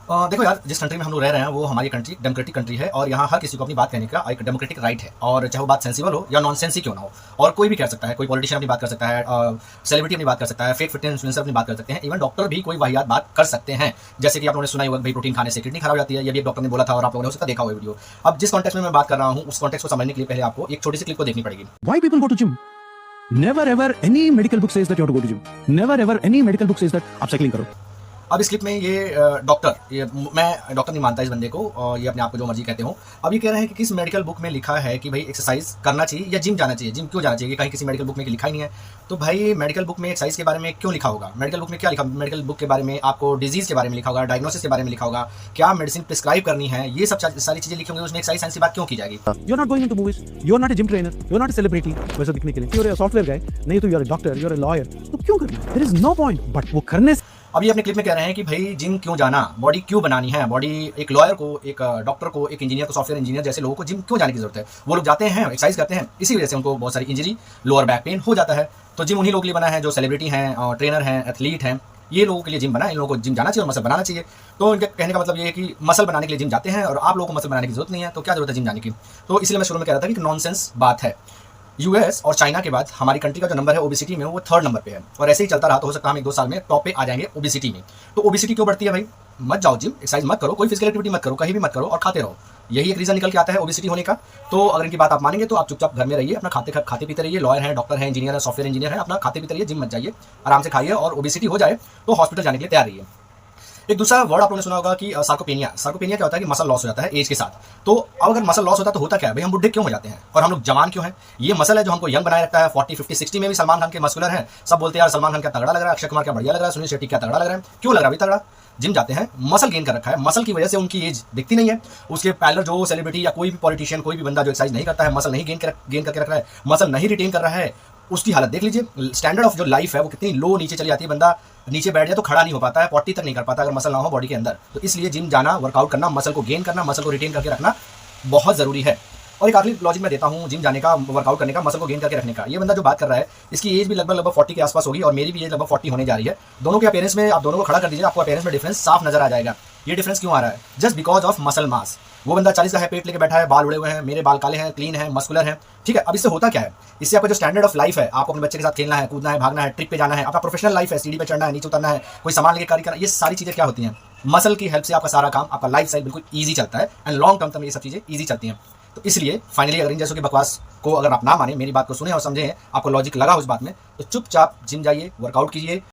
देखो यार, जिस कंट्री में हम लोग रह रहे हैं वो हमारी कंट्री डेमोक्रेटिक कंट्री है और यहाँ हर किसी को अपनी बात कहने का एक डेमोक्रेटिक राइट है। और चाहे वो बात सेंसिबल हो या नॉन सेंस ही क्यों ना हो, और कोई भी कह सकता है। कोई पॉलिटिशियन अपनी बात कर सकता है, सेलिब्रिटी अपनी बात कर सकता है, फेक फिटनेस इन्फ्लुएंसर अपनी बात कर सकते हैं, इवन डॉक्टर भी कोई वाहियात बात कर सकते हैं। जैसे कि आप लोगों ने सुना ही होगा भाई प्रोटीन खाने से किडनी खराब हो जाती है, ये भी एक डॉक्टर ने बोला था और आप लोगों ने हो सकता है देखा हुआ वीडियो। अब जिस कॉन्टेक्स्ट में मैं बात कर रहा हूँ उस कॉन्टेक्स्ट को समझने के लिए पहले आपको एक छोटी सी क्लिप को देखनी पड़ेगी। Why people go to gym? Never ever any medical book says that you have to go to gym. Never ever any medical book says that आप साइकिलिंग करो। अब इस क्लिप में ये डॉक्टर, ये मैं डॉक्टर नहीं मानता इस बंदे को, और ये अपने आप को जो मर्जी कहते हो। अब ये कह रहे हैं कि किस मेडिकल बुक में लिखा है कि भाई एक्सरसाइज करना चाहिए या जिम जाना चाहिए। जिम क्यों जाना चाहिए, कहीं किसी मेडिकल बुक में लिखा ही नहीं है। तो भाई मेडिकल बुक में एक्सरसाइज के बारे में क्यों लिखा होगा? मेडिकल बुक में क्या लिखा? मेडिकल बुक के बारे में आपको डिजीज के बारे में लिखा होगा, डायग्नोसिस के बारे में लिखा होगा, क्या मेडिसिन प्रिस्क्राइब करनी है, ये सब सारी चीजें लिखी होंगी। उसमें एक्सरसाइज साइंस की बात क्यों की जाएगी? You're not going into movies. You're not a gym trainer. You're not a celebrity. वैसा दिखने के लिए you're a software guy. नहीं तो you're a doctor, you're a lawyer. तो क्यों करना? There is no point. But वो करने से अब ये अपने क्लिप में कह रहे हैं कि भाई जिम क्यों जाना, बॉडी क्यों बनानी है, बॉडी एक लॉयर को, एक डॉक्टर को, एक इंजीनियर को, सॉफ्टवेयर इंजीनियर जैसे लोगों को जिम क्यों जाने की जरूरत है? वो लोग जाते हैं, एक्सरसाइज करते हैं, इसी वजह से उनको बहुत सारी इंजरी, लोअर बैक पेन हो जाता है। तो जिम उन्हीं लोगों के लिए बना है जो सेलिब्रिटी हैं, ट्रेनर हैं, एथलीट हैं। ये लोगों के लिए जिम बना है। इन लोगों को जिम जाना चाहिए और मसल बनाना चाहिए। तो इनके कहने का मतलब ये है कि मसल बनाने के लिए जिम जाते हैं और आप लोगों को मसल बनाने की जरूरत नहीं है, तो क्या जरूरत है जिम जाने की? तो इसलिए मैं शुरू में कह रहा था कि नॉनसेंस बात है। यूएस और चाइना के बाद हमारी कंट्री का जो नंबर है ओबेसिटी में, वो 3rd नंबर पे है। और ऐसे ही चलता रहा तो हो सकता है हम 1-2 साल में टॉप पे आ जाएंगे ओबेसिटी में। तो ओबेसिटी क्यों बढ़ती है भाई? मत जाओ जिम, एक्सरसाइज मत करो, कोई फिजिकल एक्टिविटी मत करो, कहीं भी मत करो और खाते रहो। यही एक रीजन निकल के आता है ओबेसिटी होने का। तो अगर इनकी बात आप मानेंगे तो आप चुपचाप घर में रहिए, अपना खाते पीते रहिए। लॉयर हैं, डॉक्टर हैं, इंजीनियर है, सॉफ्टवेयर इंजीनियर है, अपना खाते पीते रहिए, जिम मत जाइए, आराम से खाइए। और ओबेसिटी हो जाए तो हॉस्पिटल जाने के लिए तैयार रहिए। एक दूसरा वर्ड आप लोगों ने सुना होगा कि सार्कोपेनिया। सार्कोपेनिया क्या होता है कि मसल लॉस हो जाता है एज के साथ। तो अब अगर मसल लॉस होता है तो होता क्या है भाई? हम बुढ़े क्यों हो जाते हैं और हम लोग जवान क्यों हैं? ये मसल है जो हमको यंग बनाए रखता है। 40, 50, 60 में भी सलमान खान के मस्कुलर हैं। सब बोलते हैं यार सलमान खान क्या तगड़ा लग रहा है, अक्षय कुमार क्या बढ़िया लग रहा है, सुनील शेट्टी क्या तगड़ा लग रहा है। क्यों लग रहा है भाई तगड़ा? जिम जाते हैं, मसल गेन कर रखा है। मसल की वजह से उनकी एज दिखती नहीं है। उसके पैरेलल जो सेलिब्रिटी या कोई भी पॉलिटिशियन, कोई भी बंदा जो एक्सरसाइज नहीं करता है, मसल नहीं गेन करके रख रहा है, मसल नहीं रिटेन कर रहा है, उसकी हालत देख लीजिए। स्टैंडर्ड ऑफ जो लाइफ है वो कितनी लो नीचे चली जाती है। बंदा नीचे बैठ जाए तो खड़ा नहीं हो पाता है, 40 तक नहीं कर पाता अगर मसल ना हो बॉडी के अंदर। तो इसलिए जिम जाना, वर्कआउट करना, मसल को गेन करना, मसल को रिटेन करके रखना बहुत जरूरी है। और एक आखिरी लॉजिक मैं देता हूँ जिम जाने का, वर्कआउट करने का, मसल को गेन करके रखने का। ये बंदा जो बात कर रहा है इसकी एज भी लगभग 40 के आसपास होगी और मेरी भी एज लगभग 40 होने जा रही है। दोनों के अपीयरेंस में आप दोनों को खड़ा कर दीजिए, आपको अपीयरेंस में डिफरेंस साफ नजर आ जाएगा। ये डिफरेंस क्यों आ रहा है? Just because of muscle mass. वो बंदा 40 का है, पेट लेके बैठा है, बाल उड़े हुए हैं, मेरे बाल काले हैं, क्लीन है, मस्कुलर है, ठीक है। अब इससे होता क्या है? इससे आपका जो स्टैंडर्ड ऑफ लाइफ है, आपको अपने बच्चे के साथ खेलना है, कूदना है, भागना है, ट्रिप पे जाना है, आपका प्रोफेशनल लाइफ है, सीढ़ी पे चढ़ना है, नीचे उतरना है, कोई सामान लेके कार्य करना, ये सारी चीजें क्या होती हैं? मसल की हेल्प से आपका सारा काम, आपका लाइफ स्टाइल बिल्कुल ईजी चलता है एंड लॉन्ग टर्म तक ये सब चीजें ईजी चलती हैं। तो इसलिए फाइनली अगर इन जैसों की बकवास को अगर आप ना माने, मेरी बात को सुने और समझें, आपको लॉजिक लगा उस बात में, तो चुपचाप जिम जाइए, वर्कआउट कीजिए।